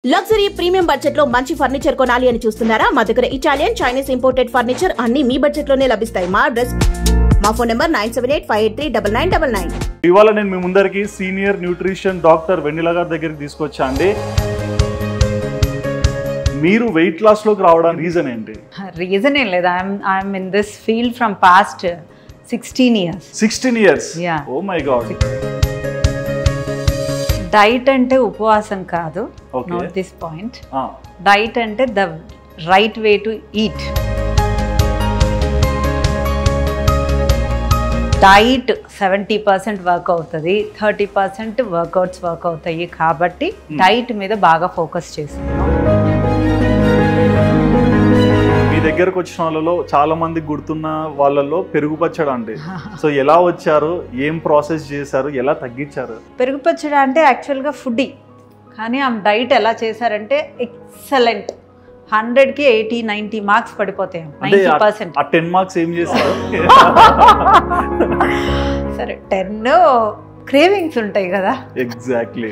Luxury premium budget లో మంచి furniture కొనాలి అని చూస్తున్నారా? మా దగ్గర ఇటాలియన్, చైనీస్ ఇంపోర్టెడ్ ఫర్నిచర్ అన్ని మీ బడ్జెట్ లోనే లభిస్తాయి. మా అడ్రస్, మా ఫోన్ నంబర్ 9785839999. ఇవాళ నేను మీ ముందరికి సీనియర్ న్యూట్రిషన్ డాక్టర్ వెన్నెల గారి దగ్గరికి తీసుకొచ్చా అండి. మీరు వెయిట్ లాస్ లోకి రావడానికి రీజన్ ఏంటి? రీజన్ ఏం లేదు. I'm in this field from past 16 years. 16 years? Yeah. Oh my God. Diet అంటే ఉపవాసం కాదు. Okay. Note this point. Diet అంటే the right way to eat. Diet 70% work అవుతుంది, 30% వర్కౌట్స్ వర్క్ అవుతాయి. కాబట్టి డైట్ మీద బాగా ఫోకస్ చేస్తున్నాను. మీ దగ్గరకు వచ్చిన వాళ్ళలో చాలా మంది గుర్తున్న వాళ్ళలో పెరుగు పచ్చడి అండి. సో ఎలా వచ్చారు, ఏం ప్రాసెస్ చేశారు, ఎలా తగ్గించారు? పెరుగు పచ్చడి అంటే యాక్చువల్గా ఫుడ్డీ, కానీ ఆమె డైట్ ఎలా చేశారంటే ఎక్సలెంట్. 100కి 80-90 మార్క్స్ పడిపోతాయి. 90%. ఆ 10 మార్క్స్ ఏం చేశారు? సరే, 10 క్రేవింగ్స్ ఉంటాయి కదా. ఎగ్జాక్ట్లీ.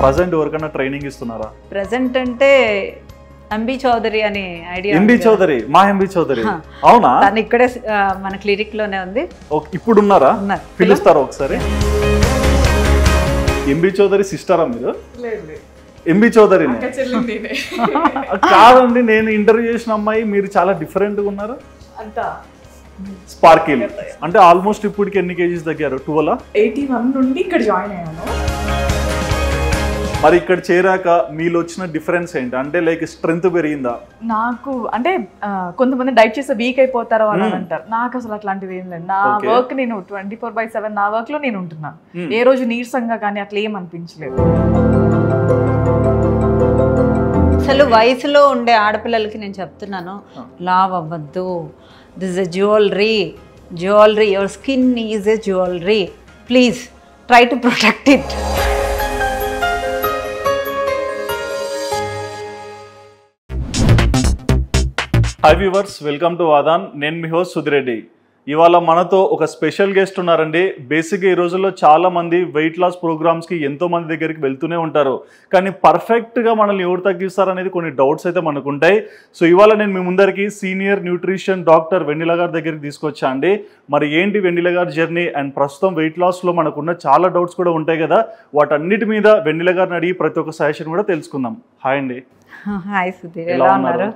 ప్రజెంట్ ఎవరికైనా ట్రైనింగ్ ఇస్తున్నారా? ప్రెసెంట్ అంటే ఎంబీ చౌదరి అని ఐడియా. ఎంబీ చౌదరి, మా ఎంబీ చౌదరి. అవునా? తను ఇక్కడే మన క్లినిక్ లోనే ఉంది. ఇప్పుడు ఉన్నారా? పిలుస్తారా ఒకసారి? ఎంబీ చౌదరి సిస్టరా మీరు? ఎంబీ చౌదరి కాదండి. నేను ఇంటర్వ్యూ చేసిన అమ్మాయి మీరు చాలా డిఫరెంట్ గా ఉన్నారు. స్పార్కిల్ అంటే ఆల్మోస్ట్ ఇప్పటికి ఎన్ని కేజీస్ తగ్గారు? 12? 81 నుండి ఇక్కడ జాయిన్ అయ్యాను. మరి ఇక్కడ చేరాక మీలో వచ్చిన డిఫరెన్స్ ఏంటి? అంటే లైక్ స్ట్రెంగ్త్ పెరిగిందా? నాకు అంటే కొంతమంది డైట్ చేస్తే వీక్ అయిపోతారో అని అంటారు. నాకు అసలు అట్లాంటిది ఏం లేదు. నా వర్క్ నేను 24/7 నా వర్క్ లో నేను ఉంటున్నాను. ఏ రోజు నీరసంగా కానీ అట్లా ఏం అనిపించలేదు. అసలు వయసులో ఉండే ఆడపిల్లలకి నేను చెప్తున్నాను, లావ్ అవ్వద్దు. This a jewellery. Your skin is a jewellery. Please try to protect it. Hi viewers, welcome to వాదాన్. నేను మీ హోస్ట్ సుధిరెడ్డి. ఇవాళ మనతో ఒక స్పెషల్ గెస్ట్ ఉన్నారండి. బేసిక్గా ఈ రోజుల్లో చాలా మంది వెయిట్ లాస్ ప్రోగ్రామ్స్కి ఎంతో మంది దగ్గరికి వెళ్తూనే ఉంటారు, కానీ పర్ఫెక్ట్గా మనల్ని ఎవరు తగ్గిస్తారనేది కొన్ని డౌట్స్ అయితే మనకు ఉంటాయి. సో ఇవాళ నేను మీ ముందరికి సీనియర్ న్యూట్రిషన్ డాక్టర్ వెన్నెల గారి దగ్గరికి తీసుకొచ్చా అండి. మరి ఏంటి వెన్నెల గారి జర్నీ అండ్ ప్రస్తుతం వెయిట్ లాస్లో మనకున్న చాలా డౌట్స్ కూడా ఉంటాయి కదా, వాటన్నిటి మీద వెన్నెల గారిని అడిగి ప్రతి ఒక్క సజెషన్ కూడా తెలుసుకుందాం. హాయ్ అండి. హాయ్ సుధీర్, ఎలా ఉన్నారు?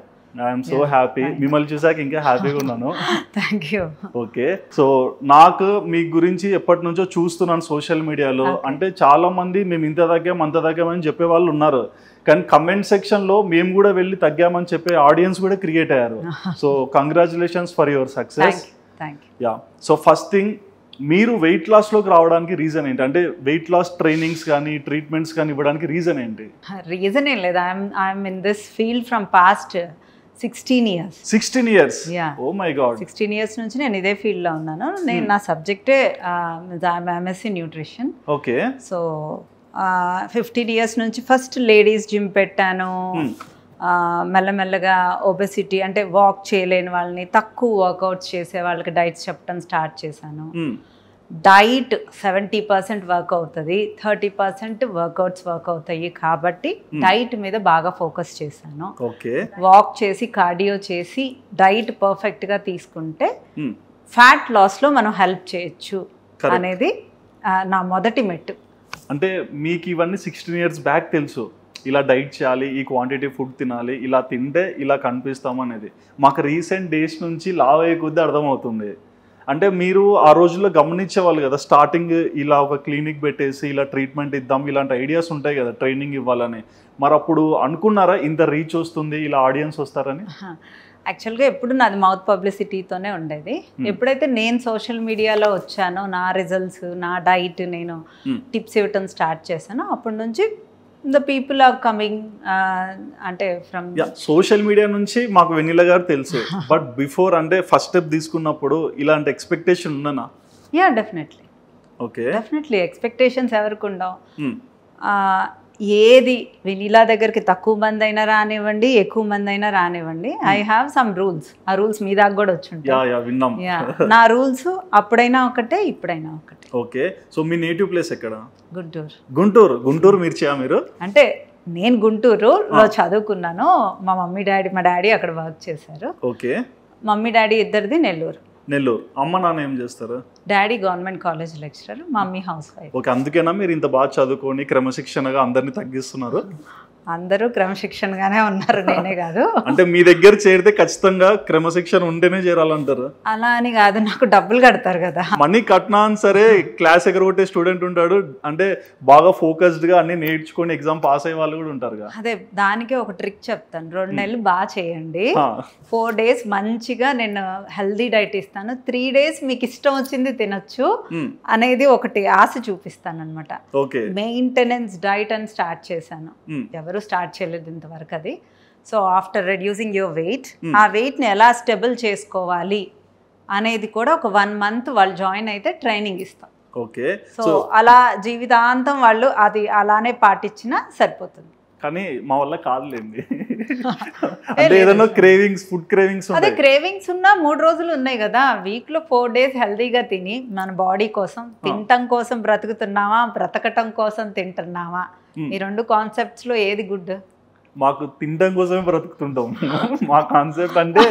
I'm so happy. మిమ్మల్ని చూసాక ఇంకా హ్యాపీగా ఉన్నాను. Thank you. ఓకే, సో నాకు మీ గురించి ఎప్పటి నుంచో చూస్తున్నాను సోషల్ మీడియాలో. అంటే చాలా మంది మేము ఇంత తగ్గాం అంత తగ్గామని చెప్పే వాళ్ళు ఉన్నారు, కానీ కమెంట్ సెక్షన్లో మేము కూడా వెళ్ళి తగ్గామని చెప్పే ఆడియన్స్ కూడా క్రియేట్ అయ్యారు. So congratulations for your success. Yeah, so first thing, మీరు వెయిట్ లాస్లోకి రావడానికి రీజన్ ఏంటి? అంటే వెయిట్ లాస్ ట్రైనింగ్స్ కానీ ట్రీట్మెంట్స్ కానీ ఇవ్వడానికి రీజన్ ఏంటి? రీజన్ ఏం లేదు. I'm in this field from past 16 years. 16 years? Oh my God. 16 years నుంచి నేను ఇదే ఫీల్డ్లో ఉన్నాను. నేను నా సబ్జెక్టే MSc nutrition. Okay. So 15 years నుంచి ఫస్ట్ లేడీస్ జిమ్ పెట్టాను. మెల్లమెల్లగా ఒబెసిటీ అంటే వాక్ చేయలేని వాళ్ళని, తక్కువ వర్కౌట్స్ చేసే వాళ్ళకి డైట్స్ చెప్పడం స్టార్ట్ చేశాను. డైట్ 70% వర్క్ అవుతుంది, 30% వర్కౌట్స్ వర్క్ అవుతాయి. కాబట్టి డైట్ మీద బాగా ఫోకస్ చేశాను. వాక్ చేసి కార్డియో చేసి డైట్ పర్ఫెక్ట్గా తీసుకుంటే ఫ్యాట్ లాస్లో మనం హెల్ప్ చేయొచ్చు అనేది నా మొదటి మెట్టు. అంటే మీకు ఇవన్నీ 16 years బ్యాక్ తెలుసు, ఇలా డైట్ చేయాలి, ఈ క్వాంటిటీ ఫుడ్ తినాలి, ఇలా తింటే ఇలా కనిపిస్తాం అనేది. మాకు రీసెంట్ డేస్ నుంచి లావ్ అయ్యే కొద్దీ అర్థమవుతుంది. అంటే మీరు ఆ రోజుల్లో గమనించేవాళ్ళు కదా, స్టార్టింగ్ ఇలా ఒక క్లినిక్ పెట్టేసి ఇలా ట్రీట్మెంట్ ఇద్దాం, ఇలాంటి ఐడియాస్ ఉంటాయి కదా ట్రైనింగ్ ఇవ్వాలని. మరి అప్పుడు అనుకున్నారా ఇంత రీచ్ వస్తుంది, ఇలా ఆడియన్స్ వస్తారని? యాక్చువల్గా ఎప్పుడు నాది మౌత్ పబ్లిసిటీతోనే ఉండేది. ఎప్పుడైతే నేను సోషల్ మీడియాలో వచ్చానో, నా రిజల్ట్స్, నా డైట్ నేను టిప్స్ ఇవ్వటం స్టార్ట్ చేశానో, అప్పటి నుంచి ద పీపుల్ ఆర్ కమింగ్. అంటే ఫ్రమ్ సోషల్ మీడియా నుంచి మాకు వెన్నెల గారు తెలుసు, బట్ బిఫోర్ అంటే ఫస్ట్ స్టెప్ తీసుకున్నప్పుడు ఇలాంటి ఎక్స్పెక్టేషన్ ఉన్నానా? Yeah, definitely. Okay, definitely expectations ఎవరికి ఉండవు. ఏది వెనీలా దగ్గరికి తక్కువ మంది అయినా రానివ్వండి, ఎక్కువ మంది అయినా రానివ్వండి, ఐ హ్యావ్ సమ్ రూల్స్. ఆ రూల్స్ మీ దాకా కూడా వచ్చుంటాయి. నా రూల్స్ అప్పుడైనా ఒకటే, ఇప్పుడైనా ఒకటే. ఓకే, సో మీ నేటివ్ ప్లేస్ ఎక్కడ? గుంటూరు. గుంటూరు. గుంటూరు మిర్చియా మీరు? అంటే నేను గుంటూరులో చదువుకున్నాను. మా డాడీ అక్కడ వర్క్ చేశారు. ఓకే. మమ్మీ డాడీ ఇద్దరిది నెల్లూరు. నెల్లూరు. అమ్మ నాన్న ఏం చేస్తారు? Daddy government college lecturer, mummy house wife. Okay, అందుకేనా మీరు ఇంత బాగా చదువుకొని క్రమశిక్షణగా అందరినీ తగ్గిస్తున్నారు? అందరూ క్రమశిక్షణగానే ఉన్నారు, నేనే కాదు. అంటే మీ దగ్గర చేరితే ఖచ్చితంగా క్రమశిక్షణ ఉంటేనే చేరాలంటారు? అలా అని కాదు, నాకు డబ్బులు కడతారు కదా. మనీ కట్నా సరే క్లాస్ ఎగరగొట్టే స్టూడెంట్ ఉంటాడు, అంటే బాగా ఫోకస్డ్ గా అన్ని నేర్చుకొని ఎగ్జామ్ పాస్ అయ్యే వాళ్ళు కూడా ఉంటారు. అదే దానికే ఒక ట్రిక్ చెప్తాను. 2 నెలలు బాగా చేయండి, 4 days మంచిగా నేను హెల్దీ డైట్ ఇస్తాను, 3 days మీకు ఇష్టం వచ్చింది తినొచ్చు అనేది ఒకటి ఆశ చూపిస్తాను అనమాట. మెయింటెనెన్స్ డైట్ అని స్టార్ట్ చేశాను. ఎవరు స్టార్ట్ చేయలేదు ఇంతవరకు అది. So after reducing your weight, ఆ వెయిట్ని ఎలా స్టెబుల్ చేసుకోవాలి అనేది కూడా ఒక 1 month వాళ్ళు జాయిన్ అయితే ట్రైనింగ్ ఇస్తాం. ఓకే. సో అలా జీవితాంతం వాళ్ళు అది అలానే పాటించినా సరిపోతుంది. కానీ మా వల్ల కాదులేండి. అంటే ఏదైనా క్రేవింగ్స్, ఫుడ్ క్రేవింగ్స్ ఉంటాయి. అదే క్రేవింగ్స్ ఉన్నా 3 రోజులు ఉన్నాయి కదా. వీక్లో 4 days హెల్దీగా తిని మన బాడీ కోసం, తినటం కోసం బ్రతుకుతున్నామా, బ్రతకటం కోసం తింటున్నామా, ఈ 2 కాన్సెప్ట్స్లో ఏది గుడ్? మాకు తినడం కోసమే బ్రతుకుతుంటాం. మా కాన్సెప్ట్ అంటే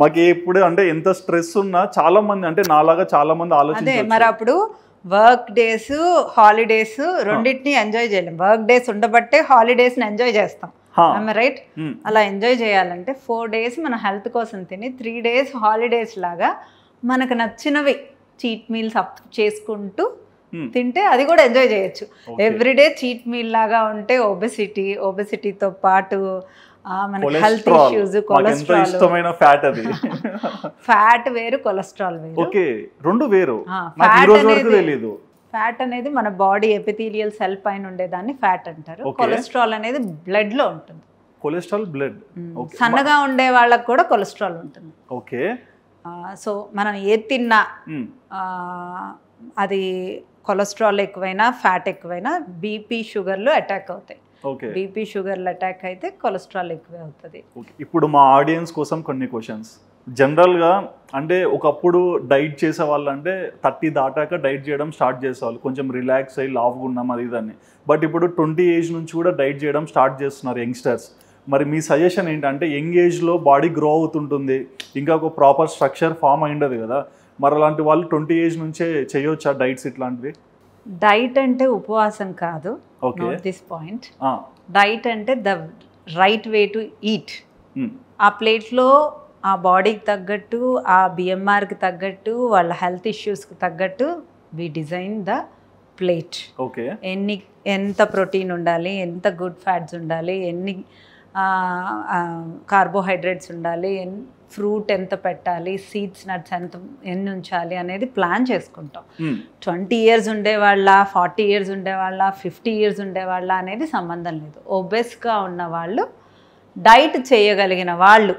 మాకు ఎప్పుడు అంటే ఎంత స్ట్రెస్ ఉన్నా చాలా మంది, అంటే నాలాగా చాలా మంది ఆలోచించారు. మరి అప్పుడు వర్క్ డేస్, హాలిడేస్ రెండింటిని ఎంజాయ్ చేయలేం. వర్క్ డేస్ ఉండబట్టే హాలిడేస్ని ఎంజాయ్ చేస్తాం, రైట్? అలా ఎంజాయ్ చేయాలంటే 4 days మన హెల్త్ కోసం తిని 3 days హాలిడేస్ లాగా మనకు నచ్చినవి చీట్ మీల్స్ అప్ చేసుకుంటూ తింటే అది కూడా ఎంజాయ్ చేయొచ్చు. ఎవ్రీడే చీట్ మీల్ లాగా ఉంటే ఒబెసిటీతో పాటు మనకి హెల్త్ ఇష్యూస్, కొలెస్ట్రాల్, ఫ్యాట్ వేరు, కొలెస్ట్రాల్ వేరు. ఓకే, 2 వేరు. ఫ్యాట్ అనేది మన బాడీ ఎపిథీలియల్ సెల్ పైన ఉండేదాన్ని ఫ్యాట్ అంటారు. కొలెస్ట్రాల్ అనేది బ్లడ్ లో ఉంటుంది. Cholesterol blood. సన్నగా ఉండే వాళ్ళకి కూడా కొలెస్ట్రాల్ ఉంటుంది. ఓకే. సో మనం ఏది తిన్నా అది కొలెస్ట్రాల్ ఎక్కువైనా, ఫ్యాట్ ఎక్కువైనా బీపీ, షుగర్లు అటాక్ అవుతాయి. బీపీ, షుగర్లు అటాక్ అయితే కొలెస్ట్రాల్ ఎక్కువే అవుతుంది. ఇప్పుడు మా ఆడియన్స్ కోసం కొన్ని క్వశ్చన్స్. జనరల్గా అంటే ఒకప్పుడు డైట్ చేసే వాళ్ళు అంటే 30 దాటాక డైట్ చేయడం స్టార్ట్ చేసేవాళ్ళు, కొంచెం రిలాక్స్ అయ్యి లావుగా ఉన్నాం అది ఇదని. బట్ ఇప్పుడు 20 ఏజ్ నుంచి కూడా డైట్ చేయడం స్టార్ట్ చేస్తున్నారు యంగ్స్టర్స్. మరి మీ సజెషన్ ఏంటంటే, యంగ్ ఏజ్లో బాడీ గ్రో అవుతుంటుంది, ఇంకా ఒక ప్రాపర్ స్ట్రక్చర్ ఫామ్ అయిండదు కదా, మరి అలాంటి వాళ్ళు 20 ఏజ్ నుంచే చేయొచ్చా డైట్స్ ఇట్లాంటివి? డైట్ అంటే ఉపవాసం కాదు, దిస్ పాయింట్. డైట్ అంటే the right way to eat. ఆ ప్లేట్లో ఆ బాడీకి తగ్గట్టు, ఆ బిఎంఆర్కి తగ్గట్టు, వాళ్ళ హెల్త్ ఇష్యూస్కి తగ్గట్టు we design the plate. Okay. ఎంత ప్రోటీన్ ఉండాలి, ఎంత గుడ్ ఫ్యాట్స్ ఉండాలి, ఎన్ని కార్బోహైడ్రేట్స్ ఉండాలి, ఫ్రూట్ ఎంత పెట్టాలి, సీడ్స్, నట్స్ ఎన్ని ఉంచాలి అనేది ప్లాన్ చేసుకుంటాం. 20 years ఉండేవాళ్ళ, 40 years ఉండేవాళ్ళ, 50 years ఉండేవాళ్ళ అనేది సంబంధం లేదు. ఒబెస్గా ఉన్న వాళ్ళు, డైట్ చేయగలిగిన వాళ్ళు,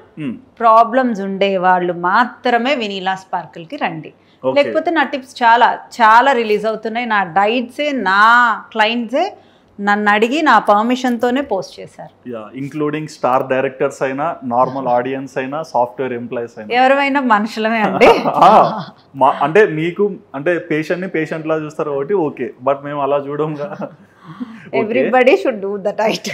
ప్రాబ్లమ్స్ ఉండే వాళ్ళు మాత్రమే వెనీలా స్పార్కిల్కి రండి. లేకపోతే నా టిప్స్ చాలా చాలా రిలీజ్ అవుతున్నాయి. నా డైట్సే, నా క్లయింట్సే నన్ను అడిగి నా పర్మిషన్తోనే పోస్ట్ చేశారు. ఇంక్లూడింగ్ స్టార్ డైరెక్టర్స్ అయినా, నార్మల్ ఆడియన్స్ అయినా, సాఫ్ట్వేర్ ఎంప్లాయీస్ అయినా, ఎవరైనా మనుషులమే అండి. అంటే మీకు అంటే పేషెంట్ లా చూస్తారు కాబట్టి ఓకే, బట్ మేము అలా చూడంగా. Everybody should do the diet.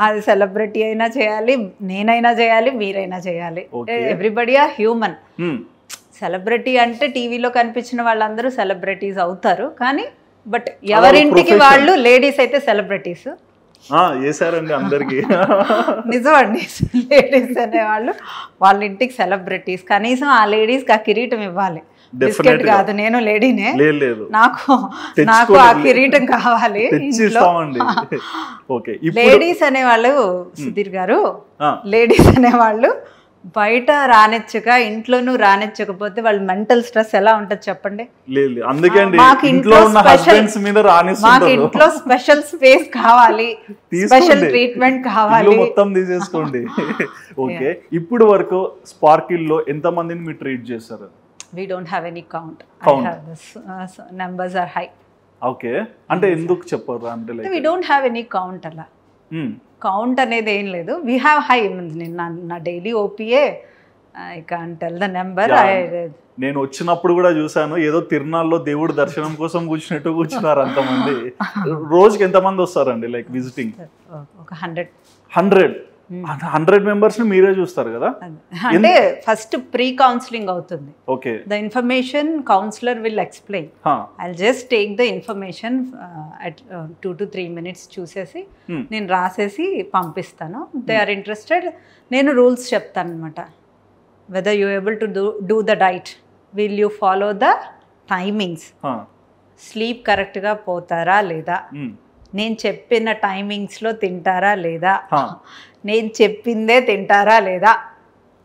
అది సెలబ్రిటీ అయినా చేయాలి, నేనైనా చేయాలి, మీరైనా చేయాలి. Everybody are human. సెలబ్రిటీ అంటే టీవీలో కనిపించిన వాళ్ళందరూ సెలబ్రిటీస్ అవుతారు, కానీ బట్ ఎవరింటికి వాళ్ళు, లేడీస్ అయితే సెలబ్రిటీస్ చేశారండి అందరికి. నిజమండి, లేడీస్ అనేవాళ్ళు వాళ్ళ ఇంటికి సెలబ్రిటీస్. కనీసం ఆ లేడీస్కి ఆ కిరీటం ఇవ్వాలి. బిస్కెట్ కాదు, నేను లేడీనే, నాకు ఆ కిరీటం కావాలి. లేడీస్ అనేవాళ్ళు, సుధీర్ గారు, లేడీస్ అనేవాళ్ళు బయట రానిచ్చక, ఇంట్లోనూ రానిచ్చకపోతే వాళ్ళ మెంటల్ స్ట్రెస్ ఎలా ఉంటుంది చెప్పండి. మాకు ఇంట్లో స్పెషల్ స్పేస్ కావాలి, స్పెషల్ ట్రీట్మెంట్ కావాలి. మొత్తం తీసేసుకోండి. ఓకే, ఇప్పుడు వరకు స్పార్కిల్లో ఎంత మందిని మీరు ట్రీట్ చేశారు? We don't have any count. I have this numbers are high. Okay, అంటే ఎందుకు చెప్పరు అంటే like we don't have any count అలా. కౌంట్ అనేది ఏం లేదు. వీ హ్యావ్ హై, నా daily OPD I can tell the number. నేను వచ్చినప్పుడు కూడా చూసాను, ఏదో తిరునాళ్ళలో దేవుడు దర్శనం కోసం కూర్చున్నట్టు కూర్చున్నారు అంతమంది. రోజుకి ఎంతమంది వస్తారండి లైక్ విజిటింగ్? ఒక 100 మెంబర్స్ ని మీరే చూస్తారు కదా? అంటే ఫస్ట్ ప్రీ కౌన్సిలింగ్ అవుతుంది. Okay, the information counsellor will explain. I just take the information at 2 to 3 minutes చూసేసి నేను రాసేసి పంపిస్తాను. They are interested. నేను రూల్స్ చెప్తాను అనమాట. Whether you able to do the diet, will you follow the timings, sleep కరెక్ట్గా పోతారా లేదా, నేను చెప్పిన టైమింగ్స్లో తింటారా లేదా, నేను చెప్పిందే తింటారా లేదా.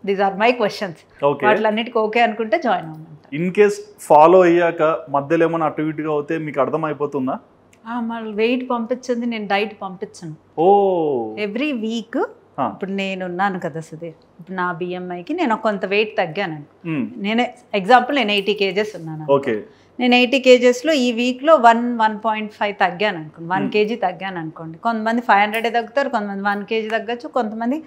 These are my questions. వాటిలన్నిటికీ ఓకే అనుకుంటే జాయిన్ అవ్వమంట. ఇన్ కేస్ ఫాలో అయ్యాక మధ్యలో ఏమైనా అటు ఇటుగా అవుతే మీకు అర్థం అయిపోతుందా? మళ్ళీ వెయిట్ పంపించింది, నేను డైట్ పంపించను. ఓ, ఎవ్రీ వీక్ ఇప్పుడు నేను ఉన్నాను కదా సుధీర్, ఇప్పుడు నా BMIకి నేను కొంత వెయిట్ తగ్గాను. నేనే ఎగ్జాంపుల్, నేను 80 kgs ఉన్నాను. ఓకే, నేను 80 kgsలో ఈ వీక్లో 1.5 తగ్గాను అనుకోండి, 1 kg తగ్గాను అనుకోండి. కొంతమంది 500 తగ్గుతారు, కొంతమంది 1 kg తగ్గచ్చు, కొంతమంది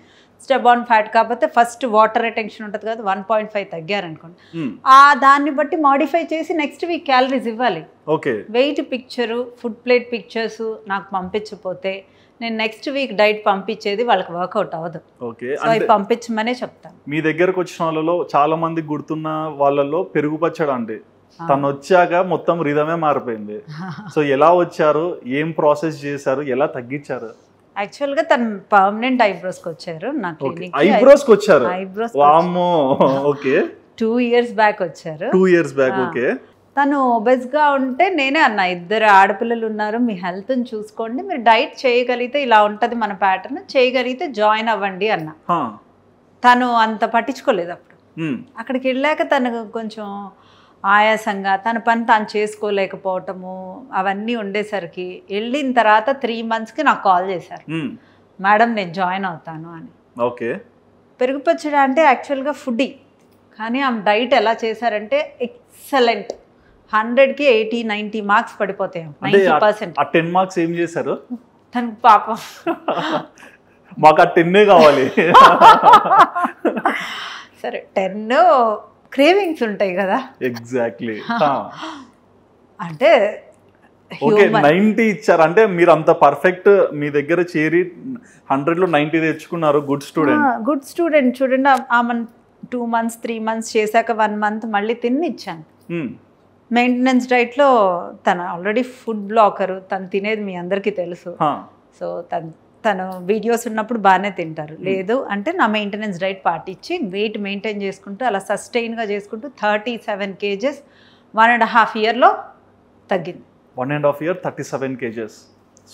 స్టెబాన్ ఫ్యాట్ కాకపోతే ఫస్ట్ వాటర్ రిటెన్షన్ ఉంటుంది కదా, 1.5 తగ్గారు అనుకోండి. దాన్ని బట్టి మాడిఫై చేసి నెక్స్ట్ వీక్ క్యాలరీస్ ఇవ్వాలి. Okay, weight picture, food plate pictures నాకు పంపించకపోతే నేను నెక్స్ట్ వీక్ డైట్ పంపించేది వాళ్ళకి వర్కౌట్ అవ్వదు. ఓకే, సో అవి పంపించమనే చెప్తాను. మీ దగ్గరకు వచ్చిన వాళ్ళలో చాలా మంది గుర్తున్న వాళ్ళలో పెరుగు పచ్చడి అంటే తను వచ్చాక మొత్తం రిధమే మారిపోయింది. సో ఎలా వచ్చారు, ఏం ప్రాసెస్ చేశారు, ఎలా తగ్గించారు? యాక్చువల్ గా తను పర్మనెంట్ ఐబ్రోస్కి వచ్చారు నా క్లినిక్. ఐబ్రోస్కి వచ్చారు? ఐబ్రోస్ వామ్మో, ఓకే. 2 years బ్యాక్ వచ్చారు. 2 years బ్యాక్, ఓకే. తను ఒబెస్ గా ఉంటే నేనే అన్నా, 2 ఆడపిల్లలు ఉన్నారు, మీ హెల్త్ ని చూసుకోండి, మీరు డైట్ చేయగలిగితే ఇలా ఉంటది మన ప్యాటర్న్, చేయగలిగితే జాయిన్ అవ్వండి అన్న. తను అంత పట్టించుకోలేదు అప్పుడు. అక్కడికి వెళ్ళాక తనకు కొంచెం ఆయాసంగా తన పని తాను చేసుకోలేకపోవటము అవన్నీ ఉండేసరికి వెళ్ళిన తర్వాత 3 monthsకి నాకు కాల్ చేశారు, మేడం నేను జాయిన్ అవుతాను అని. ఓకే, పెరుగు పచ్చడి అంటే యాక్చువల్గా ఫుడ్డీ, కానీ ఆమె డైట్ ఎలా చేశారంటే ఎక్సలెంట్. 100కి 80-90 మార్క్స్ పడిపోతాయి. 90%. 10 marks ఏం చేశారు తనకు పాపం? మాకు ఆ 10 కావాలి. సరే 10 క్రేవింగ్స్ ఉంటాయి కదా. ఎగ్జాక్ట్లీ. అంటే ఓకే, 90 ఇచ్చారు అంటే మీరు అంత పర్ఫెక్ట్, మీ దగ్గర చేరి 100లో 90 తెచ్చుకున్నారు. Good student. చూడండి, ఆమె 2 months 3 months చేశాక 1 month మళ్ళీ తిని ఇచ్చాను. మెయింటెనెన్స్ డైట్లో తను ఆల్రెడీ ఫుడ్ బ్లాకరు, తను తినేది మీ అందరికీ తెలుసు. సో తను వీడియోస్ ఉన్నప్పుడు బాగానే తింటారు, లేదు అంటే నా మెయింటెనెన్స్ డైట్ పాటించి వెయిట్ మెయింటైన్ చేసుకుంటూ అలా సస్టైన్గా చేసుకుంటూ 37 kgs 1.5 yearలో తగ్గింది. 1.5 year 37 kgs.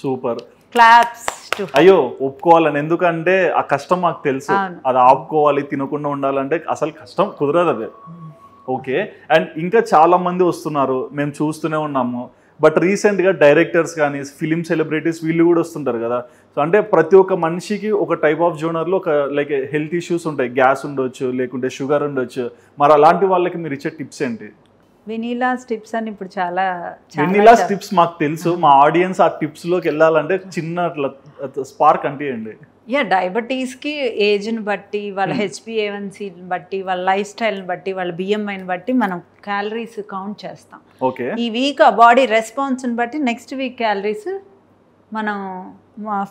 Super, claps. అయ్యో ఒప్పుకోవాలని, ఎందుకంటే ఆ కష్టం మాకు తెలుసు. అది ఆపుకోవాలి, తినకుండా ఉండాలంటే అసలు కష్టం, కుదరదు అది. ఓకే, అండ్ ఇంకా చాలా మంది వస్తున్నారు, మేము చూస్తూనే ఉన్నాము. బట్ రీసెంట్గా డైరెక్టర్స్ కానీ ఫిలిం సెలబ్రిటీస్ వీళ్ళు కూడా వస్తుంటారు కదా. సో అంటే ప్రతి ఒక్క మనిషికి ఒక టైప్ ఆఫ్ జోనర్లో ఒక లైక్ హెల్త్ ఇష్యూస్ ఉంటాయి, గ్యాస్ ఉండొచ్చు, లేకుంటే షుగర్ ఉండొచ్చు. మరి అలాంటి వాళ్ళకి మీరు ఇచ్చే టిప్స్ ఏంటి? వెనీలాస్ టిప్స్ అని ఇప్పుడు చాలా వెనీలాస్ టిప్స్ మాకు తెలుసు, మా ఆడియన్స్ ఆ టిప్స్లోకి వెళ్ళాలంటే చిన్న స్పార్క్ అంటేయండి. డయాబెటీస్కి ఏజ్ని బట్టి, వాళ్ళ HbA1cని బట్టి, వాళ్ళ లైఫ్ స్టైల్ని బట్టి, వాళ్ళ BMIని బట్టి మనం క్యాలరీస్ కౌంట్ చేస్తాం. ఓకే, ఈ వీక్ ఆ బాడీ రెస్పాన్స్ని బట్టి నెక్స్ట్ వీక్ క్యాలరీస్ మనం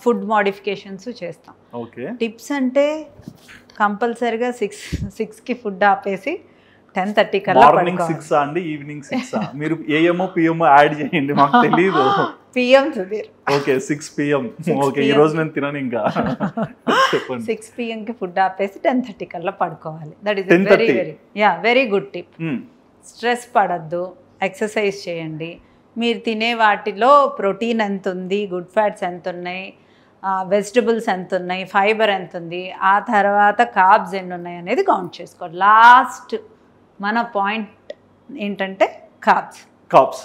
ఫుడ్ మోడిఫికేషన్స్ చేస్తాం. ఓకే, టిప్స్ అంటే కంపల్సరీగా 6కి ఫుడ్ ఆపేసి 10:30 కల్లా మార్నింగ్ 6 అండి, ఈవినింగ్ 6. మీరు AM PM యాడ్ చేయండి, మాకు తెలియదు. PM Sudheer. Okay, 6 PM. Okay, ఈ రోజు నేను తినను ఇంకా. 6 PMకి ఫుడ్ ఆపేసి 10:30 కల్లా పడుకోవాలి. That is very good tip. Stress పడద్దు, ఎక్సర్సైజ్ చేయండి. మీరు తినే వాటిలో ప్రోటీన్ ఎంత ఉంది, గుడ్ ఫ్యాట్స్ ఎంత ఉన్నాయి, వెజిటబుల్స్ ఎంత ఉన్నాయి, ఫైబర్ ఎంత ఉంది, ఆ తర్వాత కార్బ్స్ ఎన్ని ఉన్నాయి అనేది కౌంట్ చేసుకోవాలి. లాస్ట్ మన పాయింట్ ఏంటంటే కార్బ్స్.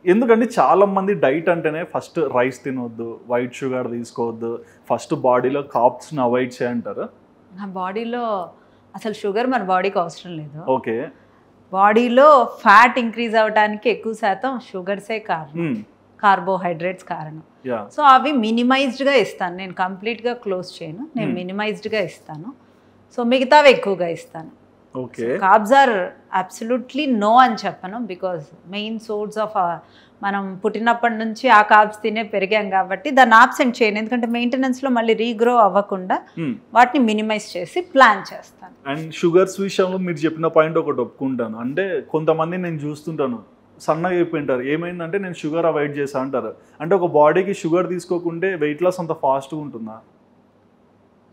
ఎందుకంటే చాలా మంది డైట్ అంటేనే ఫస్ట్ రైస్ తినవద్దు, వైట్ షుగర్ తీసుకోవద్దు, ఫస్ట్ బాడీలో కార్బ్స్ని అవాయిడ్ చేయంటారు. నా బాడీలో అసలు షుగర్ మన బాడీకి అవసరం లేదు. ఓకే, బాడీలో ఫ్యాట్ ఇంక్రీజ్ అవ్వడానికి ఎక్కువ శాతం షుగర్సే కారణం. కార్బోహైడ్రేట్స్ కారణం. సో అవి మినిమైజ్డ్గా ఇస్తాను నేను, కంప్లీట్గా క్లోజ్ చేయను, నేను మినిమైజ్డ్గా ఇస్తాను. సో మిగతావి ఎక్కువగా ఇస్తాను. కార్బ్స్ ఆర్ అబ్సల్యూట్లీ నో అని చెప్పను, బికాజ్ మెయిన్ సోర్స్ ఆఫ్ మనం పుట్టినప్పటి నుంచి ఆ కార్బ్స్ తినే పెరిగాం కాబట్టి దాన్ని ఆబ్సెంట్ చేయను, ఎందుకంటే మెయింటెనెన్స్లో మళ్ళీ రీగ్రో అవ్వకుండా వాటిని మినిమైజ్ చేసి ప్లాన్ చేస్తాను. అండ్ షుగర్స్ విషయంలో మీరు చెప్పిన పాయింట్ ఒకటి ఒప్పుకుంటాను. అంటే కొంతమంది నేను చూస్తుంటాను సన్నగా అయిపోయింటారు, ఏమైందంటే నేను షుగర్ అవాయిడ్ చేసా అంటారు. అంటే ఒక బాడీకి షుగర్ తీసుకోకుంటే వెయిట్ లాస్ అంత ఫాస్ట్గా ఉంటుందా?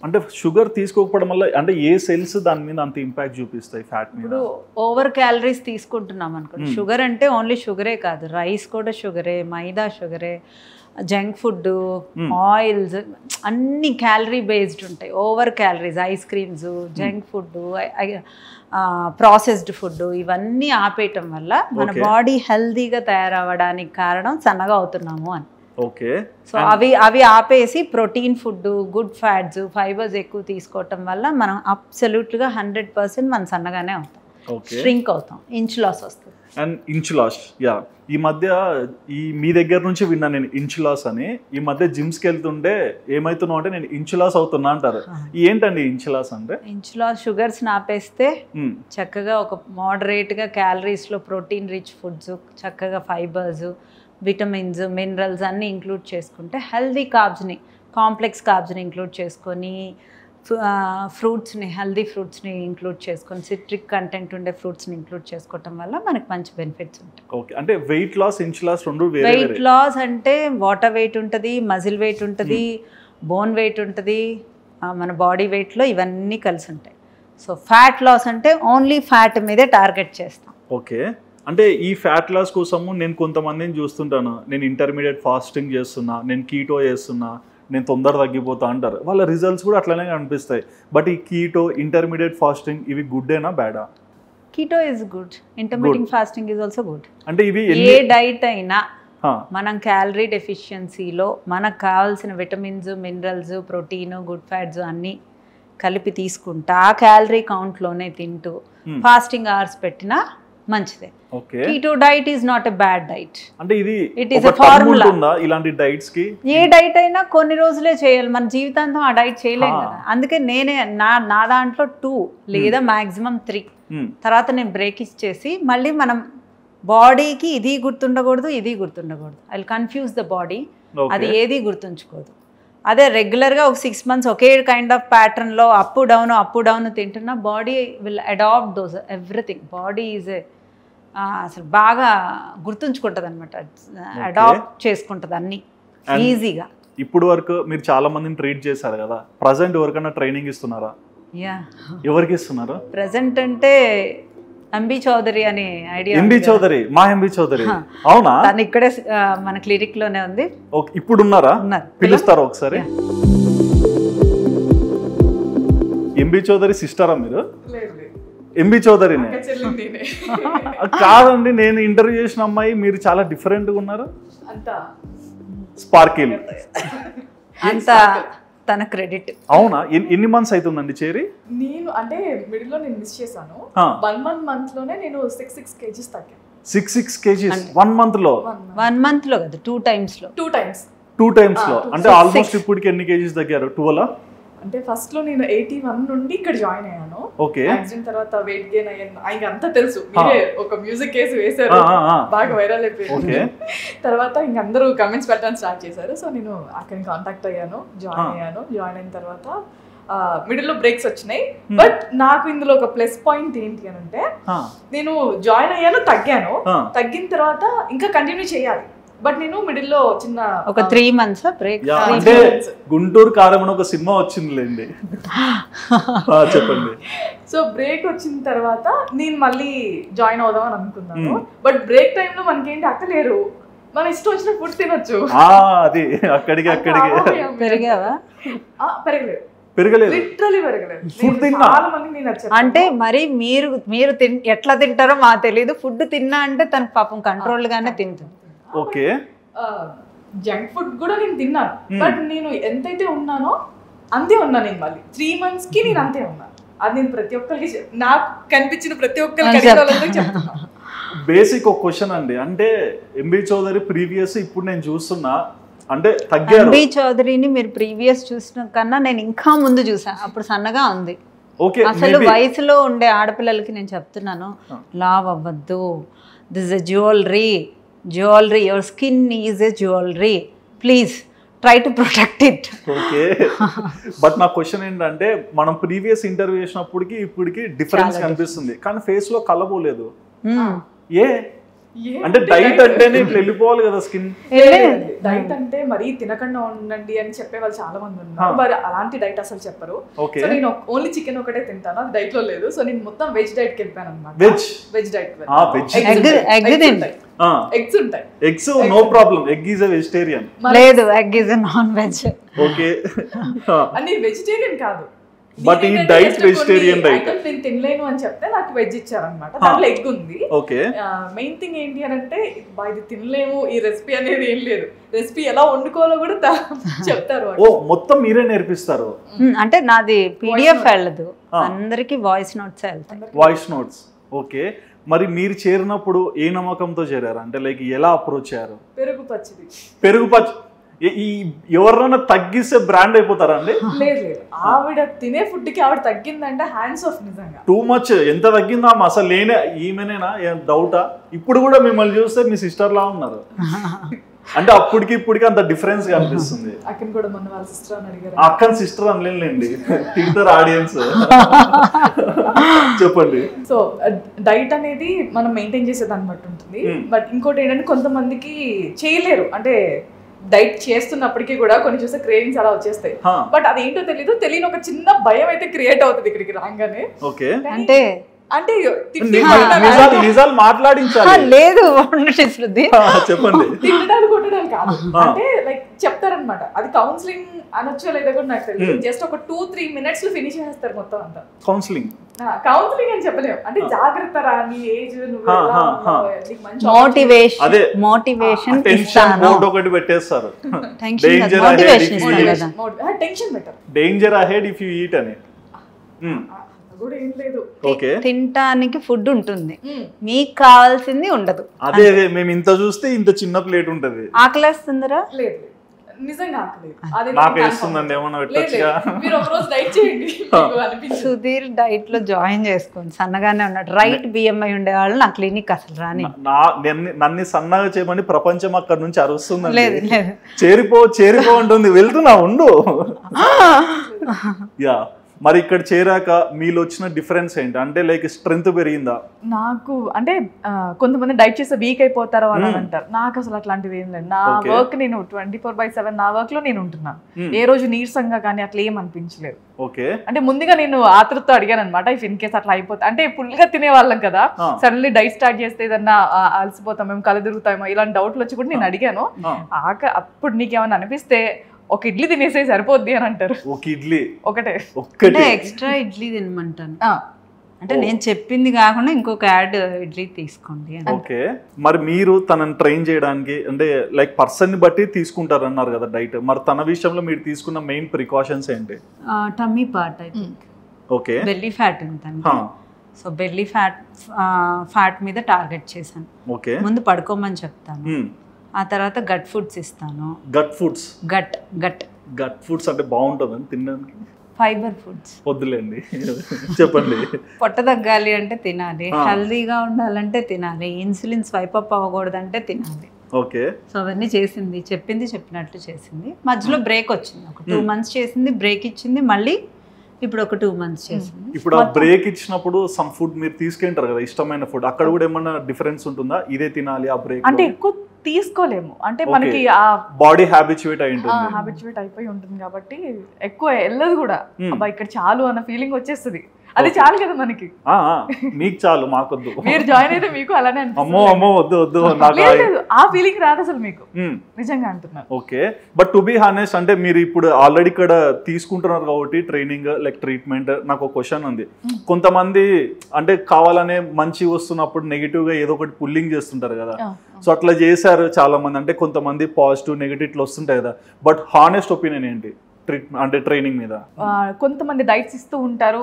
అంటే షుగర్ తీసుకోకపోవడం వల్ల అంటే ఏ సెల్స్ దాని మీద అంత ఇంపాక్ట్ చూపిస్తాయి ఫ్యాట్ మీద? ఇప్పుడు ఓవర్ క్యాలరీస్ తీసుకుంటున్నాం అనుకోండి, షుగర్ అంటే ఓన్లీ షుగరే కాదు, రైస్ కూడా షుగరే, మైదా షుగరే, జంక్ ఫుడ్, ఆయిల్స్ అన్ని క్యాలరీ బేస్డ్ ఉంటాయి. Over calories, ice creams, junk food, processed food ఇవన్నీ ఆపేయటం వల్ల మన బాడీ హెల్దీగా తయారవ్వడానికి కారణం సన్నగా అవుతున్నాము అని. ఓకే, సో అవి ఆపేసి protein food, good fats, fibres ఎక్కువ తీసుకోవటం వల్ల మనం అబ్సల్యూట్గా 100% మనం సన్నగానే అవుతాం, ష్రింక్ అవుతాం, ఇంచ్ లాస్ వస్తుంది. అండ్ ఇంచ్ లాస్, ఈ మధ్య మీ దగ్గర నుంచి విన్నా నేను ఇంచ్ లాస్ అని. ఈ మధ్య జిమ్స్కి వెళ్తుంటే ఏమవుతున్నావు అంటే నేను ఇంచ్ లాస్ అవుతున్నా అంటారు. ఏంటండి ఇంచ్ లాస్ అంటే? ఇంచ్ లాస్ షుగర్స్ ఆపేస్తే చక్కగా ఒక మోడరేట్గా క్యాలరీస్లో ప్రోటీన్ రిచ్ ఫుడ్స్, చక్కగా ఫైబర్స్, విటమిన్స్, మినరల్స్ అన్నీ ఇంక్లూడ్ చేసుకుంటే, హెల్దీ కార్బ్స్ని, కాంప్లెక్స్ కార్బ్స్ని ఇంక్లూడ్ చేసుకొని, ఫ్రూట్స్ని, హెల్దీ ఫ్రూట్స్ని ఇంక్లూడ్ చేసుకొని, సిట్రిక్ కంటెంట్ ఉండే ఫ్రూట్స్ని ఇంక్లూడ్ చేసుకోవటం వల్ల మనకి మంచి బెనిఫిట్స్ ఉంటాయి. ఓకే, అంటే వెయిట్ లాస్, ఇంచ్ లాస్ రెండు వేరే. వెయిట్ లాస్ అంటే వాటర్ వెయిట్ ఉంటుంది, మజిల్ వెయిట్ ఉంటుంది, బోన్ వెయిట్ ఉంటుంది, మన బాడీ వెయిట్లో ఇవన్నీ కలిసి ఉంటాయి. సో ఫ్యాట్ లాస్ అంటే ఓన్లీ ఫ్యాట్ మీదే టార్గెట్ చేస్తాం. ఓకే, అంటే ఈ ఫ్యాట్ లాస్ కోసము నేను కొంతమందిని చూస్తుంటాను, నేను ఇంటర్మీడియట్ ఫాస్టింగ్ చేస్తున్నా, నేను కీటో చేస్తున్నా, నేను తొందర తగ్గిపోతా అంటారు. వాళ్ళ రిజల్ట్స్ కూడా అట్లనే కనిపిస్తాయి. బట్ ఈ కీటో, ఇంటర్మీడియట్ ఫాస్టింగ్ ఇవి గుడ్డేనా బ్యాడా? Keto is good, intermediate fasting is also good. అంటే ఇవి ఏ డైట్ అయినా మనం క్యాలరీ డెఫిషియన్సీలో మనకు కావాల్సిన vitamins, minerals, protein, good fats అన్నీ కలిపి తీసుకుంటా ఆ క్యాలరీ కౌంట్లోనే తింటూ ఫాస్టింగ్ అవర్స్ పెట్టినా మంచిదే. Keto diet is not a bad diet. అంటే ఇది ఇట్ ఈస్ ఎ ఫార్ములా. ఇలాంటి డైట్స్ కి ఏ డైట్ అయినా కొన్ని రోజులే చేయాలి, మన జీవితాంతం ఆ డైట్ చేయలేం కదా. అందుకే నేనే నా దాంట్లో 2 లేదా మాక్సిమం 3 తర్వాత నేను బ్రేక్ ఇచ్చేసి మళ్ళీ మనం బాడీకి ఇది గుర్తుండకూడదు, ఇది గుర్తుండకూడదు, I will confuse the body, అది ఏది గుర్తుంచుకోదు. అదే రెగ్యులర్గా ఒక 6 months ఒకే కైండ్ ఆఫ్ ప్యాటర్న్లో అప్ డౌన్ తింటున్నా body will adapt those everything. Body is అసలు బాగా గుర్తుంచుకుంటుంది అనమాట, అడాప్ట్ చేసుకుంటుంది అన్ని ఈజీగా. ఇప్పుడు వరకు మీరు చాలా మందిని ట్రీట్ చేశారు కదా, ప్రజెంట్ ఎవరికైనా ట్రైనింగ్ ఇస్తున్నారా? ఎవరికి ఇస్తున్నారు ప్రజెంట్ అంటే ఎంబీ చౌదరి అనే ఐడియా. ఎంబీ చౌదరి, మా ఎంబీ చౌదరి, అవునా? తను ఇక్కడే మన క్లినిక్ లోనే ఉంది. ఇప్పుడు ఉన్నారా? పిలుస్తారా ఒకసారి? ఎంబీ చౌదరి సిస్టరా మీరు? ఎంబీ చౌదరినే కాదండి, నేను ఇంటర్వ్యూ చేసిన అమ్మాయి మీరు చాలా డిఫరెంట్గా ఉన్నారు. స్పార్కిల్ అంత తన క్రెడిట్. అవునా? ఎన్ని మంత్స్ అవుతుందండి చేరి? నేను అంటే మిడిల్ లో నేను మిస్ చేశాను. 1 month లోనే నేను 6 kgs తగ్గాను. 6 kgs 1 month లో? 1 month లో కదా, 2 times లో. 2 times లో అంటే ఆల్మోస్ట్ ఇప్పటికి ఎన్ని కేజీస్ తగ్గారు? 12? అంటే ఫస్ట్ లో నేను 81 నుండి ఇక్కడ జాయిన్ అయ్యాను. ఓకే, యాక్సిడెంట్ తర్వాత వెయిట్ గెయిన్ అయ్యాను. ఆయనకి అంతా తెలుసు, మీరే ఒక మ్యూజిక్ కేసు వేశారు, బాగా వైరల్ అయిపోయింది. తర్వాత ఇంక అందరూ కమెంట్స్ పెట్టడానికి స్టార్ట్ చేశారు. సో నేను అక్కడ కాంటాక్ట్ అయ్యాను, జాయిన్ అయిన తర్వాత మిడిల్ లో బ్రేక్స్ వచ్చినాయి. బట్ నాకు ఇందులో ఒక ప్లస్ పాయింట్ ఏంటి అని అంటే, నేను జాయిన్ అయ్యాను, తగ్గిన తర్వాత ఇంకా కంటిన్యూ చేయాలి. బట్ నేను మిడిల్ లో చిన్న ఒక 3 months బ్రేక్. అంటే గుంటూరు కారం అని ఒక సినిమా వచ్చిందిలేండి, చెప్పండి. సో బ్రేక్ వచ్చిన తర్వాత నేను మళ్ళీ జాయిన్ అవుదాం అని అనుకున్నాను. బట్ బ్రేక్ టైంలో మనకేంటి అక్కలేరు, మన ఇష్టం వచ్చిన ఫుడ్ తినొచ్చు. అది అక్కడికి పెరిగావా? పెరగలేదు, లిటరలీ పెరగలేదు. చాలా మంది అంటే మరి మీరు ఎట్లా తింటారో మాకు తెలియదు. ఫుడ్ తిన్నా అంటే తన పాపం కంట్రోల్ గానే తింటుంది. ఓకే, జంక్ ఫుడ్ కూడా నేను తిన్నాను. బట్ నేను ఎంతైతే ఉన్నానో అంతే ఉన్నా. నేను మళ్ళీ 3 months కి నేను అంతే ఉన్నాను. అది నేను ప్రతి ఒక్కరికి, నాకు కనిపించిన ప్రతి ఒక్కరికి చెప్తున్నాను. బేసిక్ ఒక క్వశ్చన్ అండి, అంటే ఎంబీ చౌదరి ప్రీవియస్ ఇప్పుడు నేను చూస్తున్నా అంటే తగ్గారు. ఎంబీ చౌదరిని మీరు ప్రీవియస్ చూసిన కన్నా నేను ఇంకా ముందు చూసాను, అప్పుడు సన్నగా ఉంది. ఓకే, అసలు వయసులో ఉండే ఆడపిల్లలకి నేను చెప్తున్నాను, లావ్ అవ్వద్దు, this a jewellery, your skin is a jewellery, please try to protect it. Okay, but నా క్వశ్చన్ ఏంటంటే మనం ప్రీవియస్ ఇంటర్వ్యూ చేసినప్పటికి ఇప్పటికి డిఫరెన్స్ కనిపిస్తుంది, కానీ ఫేస్ లో కలబోలేదు. ఏ అంటే డైట్ అంటేనే ఇట్లా వెళ్ళిపోవాలి కదా స్కిన్. డైట్ అంటే మరీ తినకుండా ఉండండి అని చెప్పే వాళ్ళు చాలా మంది ఉన్నారు, మరి అలాంటి డైట్ అసలు చెప్పరు. సో నేను ఓన్లీ చికెన్ ఒకటే తింటాను, అది డైట్ లో లేదు. సో నేను మొత్తం వెజ్ డైట్ కి వెళ్ళిపోయాను అనమాట. వెజ్ డైట్, ఎగ్స్ ఉంటాయి. Eggs no problem, egg is a vegetarian. లేదు, egg is a non veg. Okay, అన్ని వెజిటేరియన్ కాదు, బట్ ఈ డైట్ వెజిటేరియన్ డైట్. నేను తినలేను అని చెప్తే నాకు వెజ్ ఇచ్చారనమాట, దాంట్లో ఎగ్ ఉంది. ఓకే, మెయిన్ థింగ్ ఏంటి అని అంటే ఇది తినలేము, ఈ రెసిపీ అనేది ఏం లేదు, రెసిపీ ఎలా వండుకోవాలో కూడా చెప్తారు. ఓ మొత్తం మీరే నేర్పిస్తారు? అంటే నాది PDF వెళ్ళదు, అందరికి వాయిస్ నోట్స్ వెళ్తాయి. Voice notes. ఓకే, మరి మీరు చేరినప్పుడు ఏ నమ్మకంతో చేరారు, అంటే లైక్ ఎలా అప్రోచ్ అయ్యారు? పెరుగు పచ్చడి. పెరుగు పచ్చడి ఈ ఎవరైనా తగ్గిస్తే బ్రాండ్ అయిపోతారా అండి? లేదు లేదు, ఆవిడ తినే ఫుడ్ కి ఆవిడ తగ్గిందంటే హ్యాండ్స్ ఆఫ్. నిజంగా టూ మచ్. ఎంత తగ్గిందా అసలు? లేనే ఈమెనేనా? ఏం డౌటా? ఇప్పుడు కూడా మిమ్మల్ని చూస్తే మీ సిస్టర్ లా ఉన్నారు, అంటే అప్పటికి ఇప్పటికి అంత డిఫరెన్స్ కనిపిస్తుంది. అక్కని కూడా మొన్న వాళ్ళ సిస్టర్ అని అడిగారు. అక్కని సిస్టర్ అనలేండి, తింటారు ఆడియన్స్. చెప్పండి. సో డైట్ అనేది మనం మెయింటైన్ చేసే దాన్ని బట్టి ఉంటుంది. బట్ ఇంకోటి ఏంటంటే కొంతమందికి చేయలేరు, అంటే డైట్ చేస్తున్నప్పటికీ కూడా కొన్ని చూస్తే క్రేవింగ్స్ అలా వచ్చేస్తాయి. బట్ అదేంటో తెలియని ఒక చిన్న భయం అయితే క్రియేట్ అవుతుంది ఇక్కడికి రాగానే. ఓకే, అంటే అంటే నిజాలు మాట్లాడించాలి. లేదు చెప్పండి. తినడానికి కొట్టడానికి కాదు, అంటే లైక్ చెప్తారనమాట. అది కౌన్సిలింగ్ అనొచ్చో లేదా కూడా నాకు తెలియదు. జస్ట్ ఒక 2-3 minutes లో ఫినిష్ చేస్తారు మొత్తం అంతా. కౌన్సిలింగ్ అని చెప్పలేము, అంటే జాగ్రత్త రా, నీ ఏజ్ మోటివేషన్ ఒకటి పెట్టేస్తారు. Tension better, danger ahead if you eat అని. తినటానికి ఫుడ్ ఉంటుంది, మీకు కావాల్సింది ఉండదు. అదే మేము ఇంత చూస్తే ఇంత చిన్న ప్లేట్ ఉంటది. ఆకలేస్తుందిరా? లేదు, నిజంగా నాకు వేస్తుందండి, ఏమన్నా పెట్టొచ్చుగా. సుధీర్ డైట్ లో జాయిన్ చేసుకోండి, సన్నగానే ఉన్నాడు. రైట్ BMI ఉండే వాళ్ళు నా క్లినిక్ అసలు రాని. నన్ను సన్నగా చేయమని ప్రపంచం అక్కడ నుంచి అరుస్తుంది. లేదు లేదు, చేరిపో ఉంటుంది, వెళ్తున్నా ఉండు. యా, మరి ఇక్కడ చేరాక మీలో వచ్చిన డిఫరెన్స్ ఏంటి? అంటే లైక్ స్ట్రెంగ్త్ పెరిగిందా? నాకు అంటే కొంతమంది డైట్ చేస్తే వీక్ అయిపోతారో అని అంటారు. నాకు అసలు అట్లాంటివి ఏం లేదు. నా వర్క్ నేను 24/7 నా వర్క్ లో నేను ఉంటున్నాను. ఏ రోజు నీరసంగా కానీ అట్లా ఏం అనిపించలేదు. ఓకే, అంటే ముందుగా నేను ఆతృతో అడిగాను అనమాట, ఇఫ్ ఇన్ కేస్ అట్లా అయిపోతా, అంటే ఫుల్ గా తినే వాళ్ళం కదా, సడన్లీ డైట్ స్టార్ట్ చేస్తే ఏదన్నా అలసిపోతాం, మేము కళ్ళు తిరుగుతామో ఇలాంటి డౌట్లు వచ్చి కూడా నేను అడిగాను. అప్పుడు నీకేమన్నా అనిపిస్తే ఒక ఇడ్లీ తినేసే సరిపోద్ది అని అంటారు. ఒక ఇడ్లీ ఒకటే ఎక్స్ట్రా ఇడ్లీ తినమంటాను, అంటే నేను చెప్పింది కాకుండా ఇంకొక యాడ్ ఇడ్లీ తీసుకోండి. ఓకే, మరి మీరు తనని ట్రైన్ చేయడానికి అంటే లైక్ పర్సన్ ని బట్టి తీసుకుంటారు అన్నారు కదా డైట్, మరి తన విషయంలో మీరు తీసుకున్న మెయిన్ ప్రికాషన్స్ ఏంటి? Tummy part, I think. Okay, belly fat ఉంటుంది, సో బెల్లీ ఫ్యాట్ మీద టార్గెట్ చేశాను. ఓకే, ముందు పడుకోమని చెప్తాను, ఆ తర్వాత గట్ ఫుడ్స్ ఇస్తాను. Gut foods? గట్ ఫుడ్స్ అంటే బాగుంటుందని తినడానికి? ఫైబర్ ఫుడ్స్ వద్దులేండి, చెప్పండి. పొట్ట తగ్గాలి అంటే తినాలి, హెల్దీగా ఉండాలంటే తినాలి, ఇన్సులిన్ స్వైప్ అప్ అవ్వకూడదంటే తినాలి. ఓకే, సో అవన్నీ చేసింది, చెప్పినట్లు చేసింది. మధ్యలో బ్రేక్ వచ్చింది, ఒక 2 months చేసింది, బ్రేక్ ఇచ్చింది, మళ్ళీ ఇప్పుడు ఒక 2 months చేసింది. ఇప్పుడు ఆ బ్రేక్ ఇచ్చినప్పుడు సమ్ ఫుడ్ మీరు తీసుకుంటారు కదా, ఇష్టమైన ఫుడ్, అక్కడ కూడా ఏమన్నా డిఫరెన్స్ ఉంటుందా? ఇదే తినాలి ఆ బ్రేక్ అంటే ఎక్కువ తీసుకోలేము, అంటే మనకి ఆ బాడీ హ్యాబిచువేట్ అయిపోయి ఉంటుంది కాబట్టి ఎక్కువ వెళ్ళదు కూడా. అబ్బా ఇక్కడ చాలు అన్న ఫీలింగ్ వచ్చేస్తుంది, అది చాలు కదా మనకి. మీకు చాలు, మాకొద్దు. మీరు జాయిన్ అయితే మీకు అలానే అమ్మో వద్దు, ఆ ఫీలింగ్ రాదు అసలు మీకు, నిజంగా అంటున్నారు. Okay, but to be honest, అంటే మీరు ఇప్పుడు ఆల్రెడీ ఇక్కడ తీసుకుంటున్నారు కాబట్టి ట్రైనింగ్ లైక్ ట్రీట్మెంట్, నాకు ఒక క్వశ్చన్ ఉంది. కొంతమంది అంటే కావాలనే మంచి వస్తున్నప్పుడు నెగిటివ్ గా ఏదో ఒకటి పుల్లింగ్ చేస్తుంటారు కదా, సో అట్లా చేశారు చాలా మంది, అంటే కొంతమంది పాజిటివ్ నెగిటివ్ ఇట్లా వస్తుంటాయి కదా, బట్ హానెస్ట్ ఒపీనియన్ ఏంటి అంటే ట్రైనింగ్ మీద? కొంతమంది డైట్స్ ఇస్తూ ఉంటారు,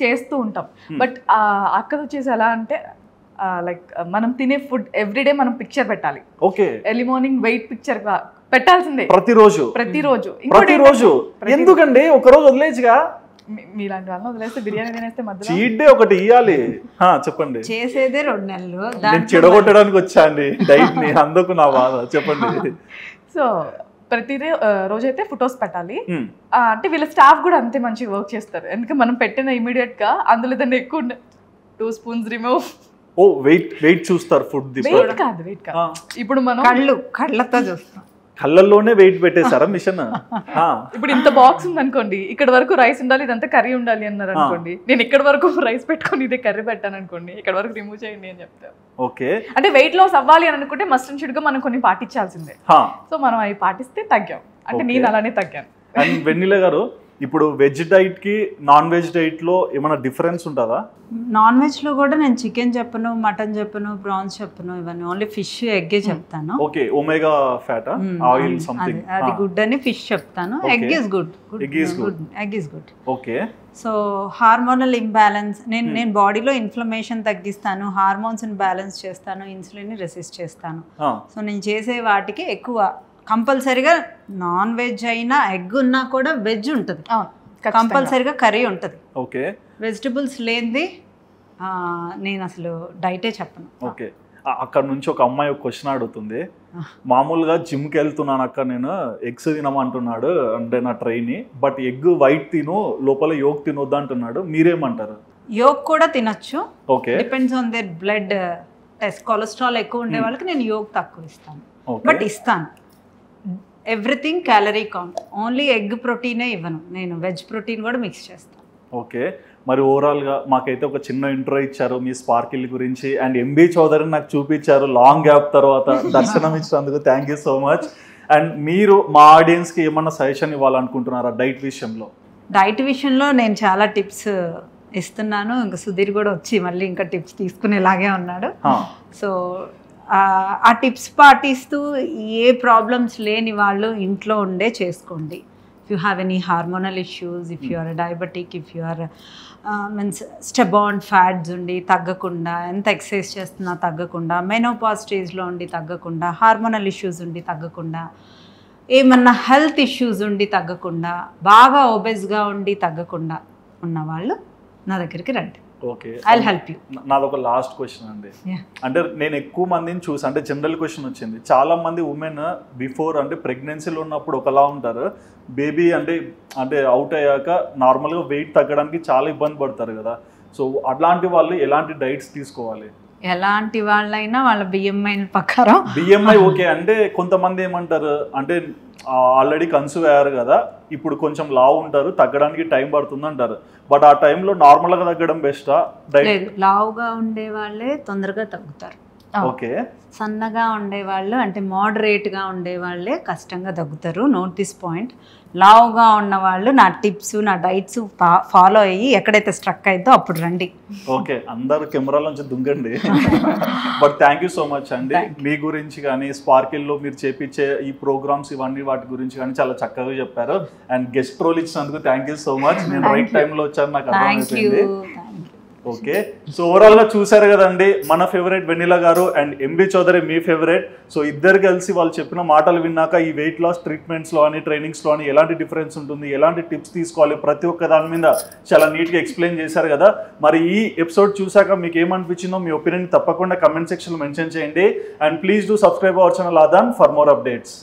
చేస్తూ ఉంటాం, బట్ అక్కడ వచ్చేసి ఎలా అంటే లైక్ మనం తినే ఫుడ్ ఎవ్రీడే మనం పిక్చర్ పెట్టాలి. Okay. Early morning weight picture పెట్టాల్సిందే ప్రతిరోజు. ఎందుకండి ఒక రోజు వదిలేసిగా? మీలాంటి వాళ్ళని వదిలేస్తే బిర్యానీ తినేస్తే మధ్యలో చీట్ డే ఒకటి ఇవ్వాలి. చెప్పండి. చేసేదే 2 నెలలు నేను చెడగొట్టడానికి వచ్చా అండి డైట్ ని, అందుకు నా బాధ. చెప్పండి. సో ప్రతి రోజైతే ఫొటోస్ పెట్టాలి. అంటే వీళ్ళ స్టాఫ్ కూడా అంతే మంచిగా వర్క్ చేస్తారు. ఎందుకంటే మనం పెట్టిన ఇమీడియట్ గా అందులో దాన్ని ఎక్కువ 2 స్పూన్స్ రిమూవ్. ఓ వెయిట్ చూస్తారు ఫుడ్ ది. వెయిట్ కాదు. ఇప్పుడు మనం కళ్ళతో చూస్తాం. కళ్ళల్లోనే వెయిట్ పెట్టేశారా మిషన్? ఇప్పుడు ఇంత బాక్స్ ఉంది అనుకోండి, ఇక్కడ వరకు రైస్ ఉండాలి, ఇదంతా కర్రీ ఉండాలి అన్నారు అనుకోండి, నేను ఇక్కడ వరకు రైస్ పెట్టుకొని ఇదే కర్రీ పెట్టాను అనుకోండి, ఇక్కడ వరకు రిమూవ్ చేయండి అని చెప్తాను. ఓకే. అంటే వెయిట్ లాస్ అవ్వాలి అని అనుకుంటే మస్ట్ అండ్ షుడ్ గా మనం కొన్ని పాటించాల్సిందే. సో మనం అవి పాటిస్తే తగ్గాం. అంటే నేను అలానే తగ్గాను. అండ్ వెన్నెల గారు, ఇప్పుడు వెజ్ డైట్ కి నాన్ వెజ్ డైట్ లో ఏమైనా డిఫరెన్స్ ఉంటుందా? నాన్ వెజ్ లో కూడా నేను చికెన్ చెప్పను, మటన్ చెప్పను, ప్రాన్స్ చెప్పను, ఇవన్నీ ఓన్లీ ఫిష్, ఎగ్గే చెప్తాను. Okay. Omega fat, oil something, అది గుడ్ అని ఫిష్ చెప్తాను. Egg is good. Okay. So hormonal imbalance, నేను బాడీలో ఇన్ఫ్లమేషన్ తగ్గిస్తాను, హార్మోన్స్ బ్యాలెన్స్ చేస్తాను, ఇన్సులిన్ రెసిస్ట్ చేస్తాను. సో నేను చేసే వాటికి ఎక్కువ కంపల్సరీగా నాన్ వెజ్ అయినా ఎగ్ ఉన్నా కూడా వెజ్ ఉంటుంది, కంపల్సరీగా కర్రీ ఉంటుంది. ఓకే. వెజిటబుల్స్ లేనిది నేను అసలు డైటే చెప్పను. ఓకే. అక్కడ నుంచి ఒక అమ్మాయి ఒక క్వశ్చన్ అడుగుతుంది. మామూలుగా జిమ్కి వెళ్తున్నాను అక్క, నేను ఎగ్స్ తినమంటున్నాడు అంటే నా ట్రైని, బట్ ఎగ్ వైట్ తిను, లోపల యోక్ తినొద్దు అంటున్నాడు, మీరేమంటారు? యోక్ కూడా తినొచ్చు. Okay. Depends on their blood test. Cholesterol ఎక్కువ ఉండే వాళ్ళకి నేను యోక్ తక్కువ ఇస్తాను, బట్ ఇస్తాను. Everything calorie count. Only egg ప్రోటీనే ఇవ్వను నేను, వెజ్ ప్రోటీన్ కూడా మిక్స్ చేస్తాను. ఓకే. మరి ఓవరాల్గా మాకైతే ఒక చిన్న ఇంట్రో ఇచ్చారు మీ స్పార్కిల్ గురించి, అండ్ ఎంబీ చౌదరిని నాకు చూపించారు లాంగ్ గ్యాప్ తర్వాత దర్శనం ఇచ్చినందుకు thank you so much. And మీరు మా ఆడియన్స్కి ఏమన్నా సజెషన్ ఇవ్వాలనుకుంటున్నారా డైట్ విషయంలో? డైట్ విషయంలో నేను చాలా టిప్స్ ఇస్తున్నాను. ఇంకా సుధీర్ కూడా వచ్చి మళ్ళీ ఇంకా టిప్స్ తీసుకునేలాగే ఉన్నాడు. సో ఆ టిప్స్ పాటిస్తూ ఏ ప్రాబ్లమ్స్ లేని వాళ్ళు ఇంట్లో ఉండే చేసుకోండి. If you have any hormonal issues, if you are diabetic, if you are means stubborn fats ఉండి తగ్గకుండా, ఎంత ఎక్సర్సైజ్ చేస్తున్నా తగ్గకుండా, మెనోపాజ్ స్టేజ్లో ఉండి తగ్గకుండా, హార్మోనల్ ఇష్యూస్ ఉండి తగ్గకుండా, ఏమన్నా హెల్త్ ఇష్యూస్ ఉండి తగ్గకుండా, బాగా ఒబెస్గా ఉండి తగ్గకుండా ఉన్నవాళ్ళు నా దగ్గరికి రండి. ఓకే. I'll help you. నాదొక లాస్ట్ క్వశ్చన్ అండి. అంటే నేను ఎక్కువ మందిని చూసి, అంటే జనరల్ క్వశ్చన్ వచ్చింది, చాలా మంది ఉమెన్ బిఫోర్ అంటే ప్రెగ్నెన్సీలో ఉన్నప్పుడు ఒకలా ఉంటారు, బేబీ అంటే అవుట్ అయ్యాక నార్మల్గా వెయిట్ తగ్గడానికి చాలా ఇబ్బంది పడతారు కదా. సో అట్లాంటి వాళ్ళు ఎలాంటి డైట్స్ తీసుకోవాలి? ఎలాంటి వాళ్ళైనా వాళ్ళ బిఎంఐ ప్రకారం. BMI okay. అంటే కొంతమంది ఏమంటారు అంటే ఆల్రెడీ కన్సీవ్ అయ్యారు కదా, ఇప్పుడు కొంచెం లావు ఉంటారు, తగ్గడానికి టైం పడుతుంది అంటారు, బట్ ఆ టైంలో నార్మల్గా తగ్గడం బెస్టా? లేదు, లావుగా ఉండే వాళ్ళే తొందరగా తగ్గుతారు. ఓకే. సన్నగా ఉండేవాళ్ళు అంటే మోడరేట్గా ఉండేవాళ్ళే కష్టంగా తగ్గుతారు. Note this point. లావుగా ఉన్నవాళ్ళు నా టిప్స్, నా డైట్స్ ఫాలో అయ్యి ఎక్కడైతే స్ట్రక్ అయిద్దో అప్పుడు రండి. ఓకే. అందరు కెమెరాల నుంచి దుంగండి. But thank you so much అండి. మీ గురించి కానీ స్పార్కిల్లో మీరు చేపించే ఈ ప్రోగ్రామ్స్ ఇవన్నీ వాటి గురించి కానీ చాలా చక్కగా చెప్పారు. అండ్ గెస్ట్ రోల్ ఇచ్చినందుకు థ్యాంక్ యూ సో మచ్. నేను రైట్ టైంలో వచ్చాను, నాకు అర్థమైపోయింది. ఓకే. సో ఓవరాల్గా చూసారు కదండి, మన favourite Vennela garu and MB Chowdary మీ ఫేవరెట్. సో ఇద్దరు కలిసి వాళ్ళు చెప్పిన మాటలు విన్నాక ఈ వెయిట్ లాస్ ట్రీట్మెంట్స్లో అని ట్రైనింగ్స్లో అని ఎలాంటి డిఫరెన్స్ ఉంటుంది, ఎలాంటి టిప్స్ తీసుకోవాలి, ప్రతి ఒక్క దాని మీద చాలా నీట్గా ఎక్స్ప్లెయిన్ చేశారు కదా. మరి ఈ ఎపిసోడ్ చూసాక మీకు ఏమనిపించిందో మీ ఒపీనియన్ తప్పకుండా కమెంట్ సెక్షన్లో మెన్షన్ చేయండి. And please do subscribe our channel Aadhan for more updates.